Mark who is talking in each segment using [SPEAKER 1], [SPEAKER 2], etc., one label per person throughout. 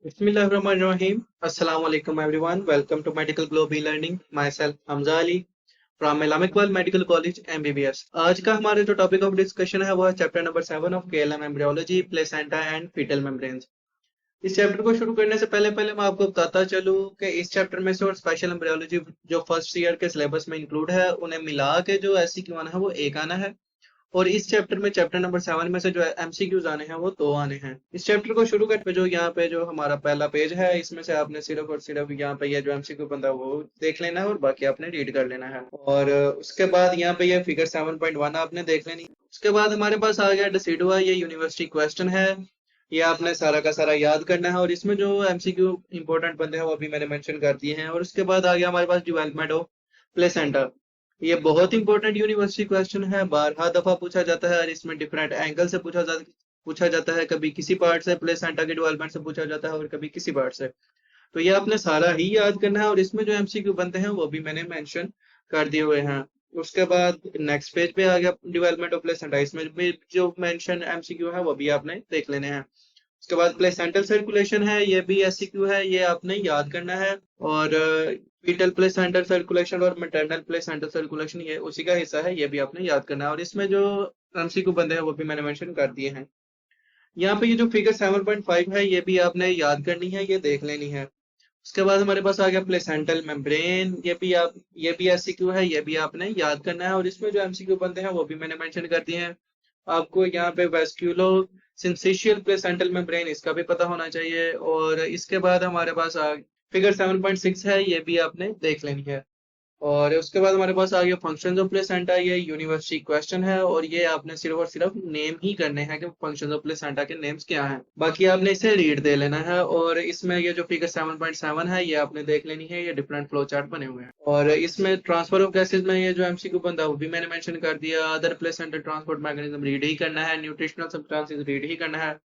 [SPEAKER 1] Bismillahirrahmanirrahim. Assalamu alaikum everyone. Welcome to Medical Globe e-learning. Myself Hamza Ali from Al Iqbal Medical College MBBS. आज का हमारा जो topic of discussion है वो है chapter number 7 of KLM embryology placenta and fetal membranes. इस chapter को शुरू करने से पहले मैं आपको बताता चलूं कि इस चैप्टर में से और स्पेशल एम्ब्रियोलॉजी जो फर्स्ट ईयर के सिलेबस में इंक्लूड है उन्हें मिला के जो SCQ आना है वो एक आना है, और इस चैप्टर में चैप्टर नंबर 7 में से जो MCQs आने हैं वो 2 आने हैं। इस चैप्टर को शुरू करते जो यहाँ पे जो हमारा पहला पेज है इसमें से आपने सिर्फ और सिर्फ यहाँ पे ये जो MCQ बनता है वो देख लेना है और बाकी आपने रीड कर लेना है। और उसके बाद यहाँ पे ये फिगर 7.1 आपने देख लेनी। उसके बाद हमारे पास आ गया डिसिडुआ, ये यूनिवर्सिटी क्वेश्चन है, ये आपने सारा का सारा याद करना है और इसमें जो MCQ इंपॉर्टेंट बनते हैं वो अभी मैंने मेंशन कर दिए हैं। और उसके बाद आ गया हमारे पास डेवलपमेंट ऑफ प्लेसेंटा, ये बहुत इंपॉर्टेंट यूनिवर्सिटी क्वेश्चन है, बारहा दफा पूछा जाता है और इसमें डिफरेंट एंगल से पूछा जाता है। कभी किसी पार्ट से प्लेसेंटा के डेवलपमेंट से पूछा जाता है और कभी किसी पार्ट से। तो ये आपने सारा ही याद करना है और इसमें जो MCQ बनते हैं वो भी मैंने मेंशन कर दिए हुए हैं। उसके बाद नेक्स्ट पेज पे आ गया डेवलपमेंट ऑफ प्लेसेंटा, इसमें भी जो मेंशन MCQ है वो भी आपने देख लेने हैं। उसके बाद प्लेसेंटल सर्कुलेशन है, ये भी SCQ है, ये आपने याद करना है। और फीटल प्लेसेंटल सर्कुलेशन और मैटरनल प्लेसेंटल सर्कुलेशन ये उसी का हिस्सा है, ये भी आपने याद करना है। और इसमें जो MCQ बंदे हैं वो भी मैंने मेंशन कर दिए हैं। यहाँ पे ये जो फिगर 7.5 है ये भी आपने याद करनी है, ये देख लेनी है। उसके बाद हमारे पास आ गया प्लेसेंटल मेम्ब्रेन, ये भी SCQ है, ये भी आपने याद करना है। और इसमें जो MCQ बनते हैं वो भी मैंने मेंशन कर दिए हैं। आपको यहाँ पे वेस्क्यूलो सिंसेशियल प्लेसेंटल मेम्ब्रेन इसका भी पता होना चाहिए। और इसके बाद हमारे पास फिगर 7.6 है, ये भी आपने देख लेनी है। और उसके बाद हमारे पास आ गया फंक्शंस ऑफ प्लेसेंटा, ये यूनिवर्सिटी क्वेश्चन है और ये आपने सिर्फ और सिर्फ नेम ही करने हैं कि फंक्शंस ऑफ प्लेसेंटा के नेम्स क्या हैं, बाकी आपने इसे रीड दे लेना है। और इसमें ये जो फिगर 7.7 है ये आपने देख लेनी है, ये डिफरेंट फ्लो चार्ट बने हुए हैं। और इसमें ट्रांसफर ऑफ गैसेज में ये जो MCQ बनता है वो भी मैंने मेंशन कर दिया। Other placenta transport mechanism read ही करना है, न्यूट्रिशनल सब्सटेंसेस रीड ही करना है,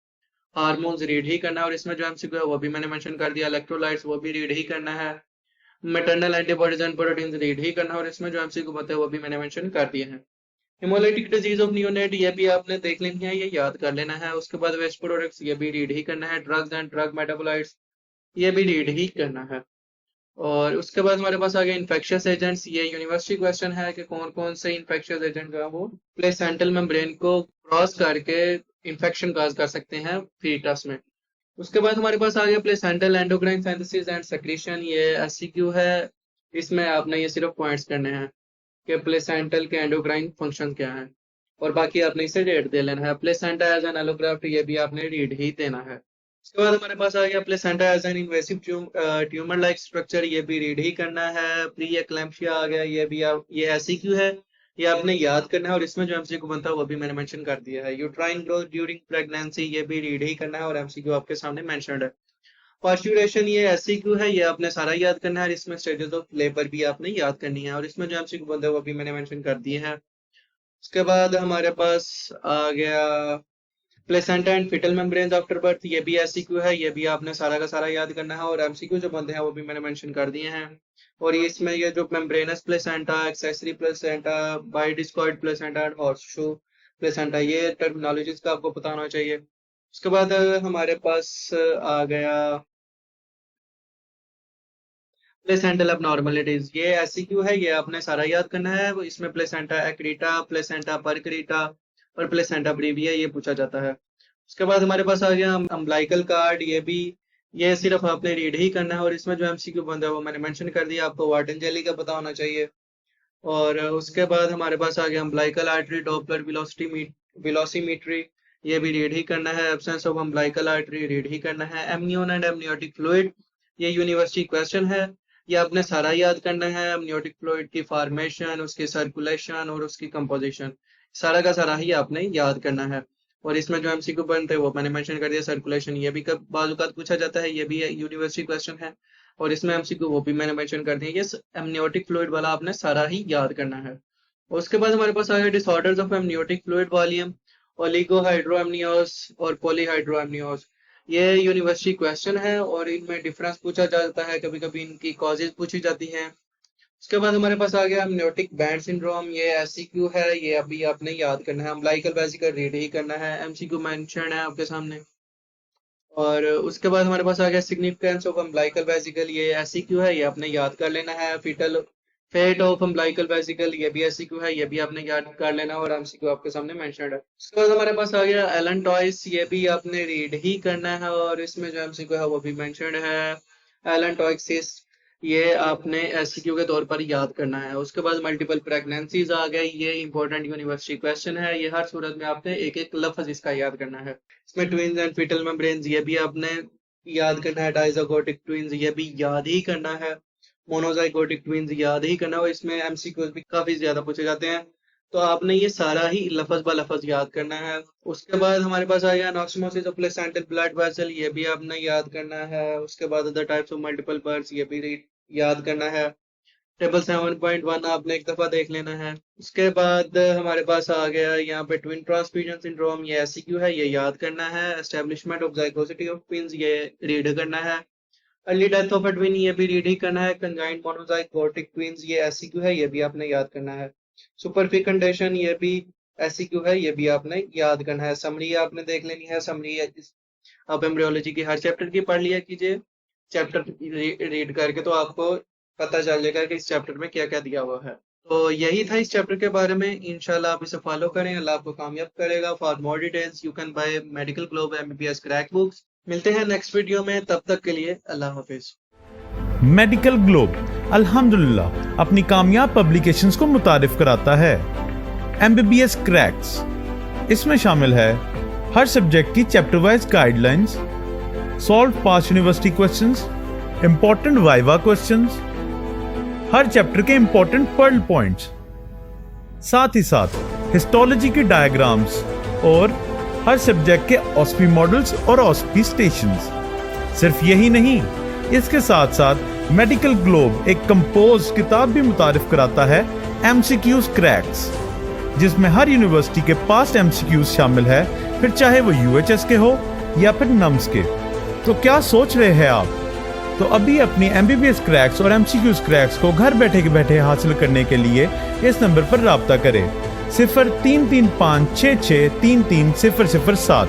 [SPEAKER 1] हार्मोन्स रीड ही करना है। और इसमें जो MCQ है वो भी मैंने मेंशन कर दिया, इलेक्ट्रोलाइट्स वो भी रीड ही करना है, maternal antibodies and protein read ही करना है। और इसमें जो MCQ बनते हैं वो भी मैंने मेंशन कर दिए हैं। हेमोलाइटिक डिजीज ऑफ नियोनेट, ये भी आपने देख लेनी है, ये याद कर लेना है। उसके बाद वेस्ट प्रोडक्ट्स, ये भी रीड ही करना है। ड्रग्स एंड ड्रग मेटाबोलाइट्स, ये भी रीड ही करना है। और उसके बाद हमारे पास आ गया इन्फेक्शियस एजेंट्स, ये यूनिवर्सिटी क्वेश्चन है कि कौन कौन से इन्फेक्शियस एजेंट जो है वो प्लेसेंटल मेम्ब्रेन को क्रॉस करके इन्फेक्शन काज कर सकते हैं फीटस में। उसके बाद हमारे पास आ गया placental endocrine synthesis and secretion, ये SCQ है, इसमें आपने ये सिर्फ पॉइंट्स करने हैं कि प्लेसेंटल के एंडोक्राइन फंक्शन क्या है और बाकी आपने इसे रेट दे लेना है। प्लेसेंटा एज एन एलोग्राफ्ट, ये भी आपने रीड ही देना है। उसके बाद हमारे पास आ गया placenta as an invasive tumour like structure, ये भी रीड ही करना है। प्री एक्लैम्प्सिया आ गया, ये भी ये SCQ है, ये आपने याद करना है। और इसमें जो MCQ बनता है वो भी मैंने मेंशन कर दिया है। यूट्राइन ग्रोथ ड्यूरिंग प्रेगनेंसी, ये भी रीड ही करना है और MCQ आपके सामने मेंशन्ड है। पार्चुरेशन, ये SCQ है, ये आपने सारा याद करना है। इसमें स्टेजेस ऑफ लेबर भी आपने याद करनी है और इसमें जो MCQ बनता है वो भी मैंने मेंशन कर दिए हैं। उसके बाद हमारे पास आ गया placenta and fetal membranes after birth, ये भी SCQ है, ये भी आपने सारा का सारा याद करना है। और MCQ जो बनते हैं वो भी मैंने मेंशन कर दिए हैं। और इसमें ये जो membranous placenta, accessory placenta, bidiscoid placenta and horseshoe placenta, ये टर्मिनोलॉजीज का आपको पता होना चाहिए। उसके बाद हमारे पास आ गया प्लेसेंटल एबनॉर्मलिटीज, ये SCQ है, ये आपने सारा याद करना है। इसमें प्लेसेंटा एक्रीटा, प्लेसेंटा परक्रीटा और प्लेसेंटा ब्रीविया ये पूछा जाता है। उसके बाद हमारे पास आ गया अम्बलाइकल कार्ड, ये सिर्फ आपने रीड ही करना है। और इसमें जो MCQ बनता है वो मैंने मेंशन कर दिया, आपको वार्टन जेली का पता होना चाहिए। और उसके बाद हमारे पास आ गया अम्बलाइकल आर्टरी डॉपलर वेलोसिमेट्री, ये भी रीड ही करना है। Absence of umbilical artery read ही करना है। एमनियन एंड एमनियोटिक फ्लूइड, ये यूनिवर्सिटी क्वेश्चन है, ये आपने सारा याद करना है। एमनियोटिक फ्लूइड की फॉर्मेशन, उसकी सर्कुलेशन और उसकी कंपोजिशन, सारा का सारा ही आपने याद करना है। और इसमें जो MCQ बनते हैं वो मैंने मेंशन कर दिया। सर्कुलेशन, ये भी कब बाजुकात पूछा जाता है, ये भी यूनिवर्सिटी क्वेश्चन है और इसमें MCQ वो भी मैंने मेंशन कर दिया। ये एमनियोटिक फ्लूइड वाला आपने सारा ही याद करना है। उसके बाद हमारे पास आ गया disorders of amniotic fluid volume, oligohydramnios और पॉलीहाइड्रोएमनियोस, ये यूनिवर्सिटी क्वेश्चन है और इनमें डिफरेंस पूछा जाता है, कभी कभी इनकी कॉजेज पूछी जाती हैं। उसके बाद हमारे पास आ गया अमनियोटिक बैंड सिंड्रोम, ये SCQ है, ये अभी आपने याद करना है। अम्बलाइकल वेसिकल रीड ही करना है, MCQ मेंशन है आपके सामने। और उसके बाद हमारे पास आ गया सिग्निफिकेंस ऑफ अम्बिलिकल वेसिकल, ये एससीक्यू है, ये आपने याद कर लेना है। फेट ऑफ अम्बिलिकल वेसिकल, ये भी एससीक्यू है, ये भी आपने याद कर लेना है और एमसीक्यू आपके सामने मेंशन्ड है। उसके बाद हमारे पास आ गया एलन टॉयस, ये भी आपने रीड ही करना है और इसमें जो एमसीक्यू है वो भी मेंशन्ड है। एलन टॉयसिस, ये आपने एससीक्यू के तौर पर याद करना है। उसके बाद मल्टीपल प्रेगनेंसीज आ गए, ये इंपॉर्टेंट यूनिवर्सिटी क्वेश्चन है, ये हर सूरत में आपने एक एक लफ्ज इसका याद करना है। इसमें ट्विंस एंड फीटल मेम्ब्रेन्स, ये भी आपने याद करना है। डाइज़ाइगोटिक ट्विंस, ये भी याद ही करना है। मोनोजाइगोटिक ट्विंस याद ही करना है और इसमें एमसीक्यूज भी काफी ज्यादा पूछे जाते हैं, तो आपने ये सारा ही लफज ब लफज याद करना है। उसके बाद हमारे पास आ गया anastomosis of placental blood vessel, ये भी आपने याद करना है। उसके बाद other types of multiple births, ये भी याद करना है। टेबल 7.1 आपने एक दफा देख लेना है। उसके बाद हमारे पास आ गया यहाँ पे ट्विन ट्रांसफ्यूजन सिंड्रोम, ये एससीक्यू है, ये याद करना है। एस्टेब्लिशमेंट ऑफ जाइगोसिटी ऑफ ट्विंस, ये रीड करना है। Early death of a twin, ये भी रीड ही करना है। कंजाइंट मोनोजाइगोटिक ट्विंस, ये एससीक्यू है, ये भी आपने याद करना है। सुपर फेकंडेशन, ये भी एससीक्यू है, ये भी आपने याद करना है। समरी आपने देख लेनी है। समरी आप एम्ब्रियोलॉजी की हर चैप्टर की पढ़ लिया कीजिए, चैप्टर रीड करके, तो आपको पता चल जाएगा कि इस चैप्टर में क्या क्या दिया हुआ है। तो यही था इस चैप्टर के बारे में। इंशाल्लाह आप इसे फॉलो करें, अल्लाह आपको कामयाब करेगा। For more details you can buy medical globe MBBS crack books. मिलते हैं नेक्स्ट वीडियो में, तब तक के लिए अल्लाह हाफिज।
[SPEAKER 2] मेडिकल ग्लोब अल्हम्दुलिल्लाह अपनी कामयाब पब्लिकेशंस को मुतारिफ कराता है। एमबीबीएस क्रैक्स, इसमें शामिल है हर सब्जेक्ट की chapter wise guidelines, solve past university questions, important viva questions, हर चैप्टर के इंपॉर्टेंट पर्ल पॉइंट्स, साथ ही साथ हिस्टोलॉजी की डायग्राम्स और हर सब्जेक्ट के ऑस्पी मॉडल्स और ऑस्पी स्टेशंस। सिर्फ यही नहीं, इसके साथ साथ मेडिकल ग्लोब एक कंपोज किताब भी मुतारिफ कराता है, एमसीक्यूज क्रैक्स, जिसमें हर यूनिवर्सिटी के पास्ट एमसीक्यूज शामिल है, फिर चाहे वो यूएचएस के हो या फिर नम्स के। तो क्या सोच रहे हैं आप? तो अभी अपनी एमबीबीएस क्रैक्स और एमसीक्यूज क्रैक्स को घर बैठे के बैठे हासिल करने के लिए इस नंबर पर राब्ता करें 033566330007।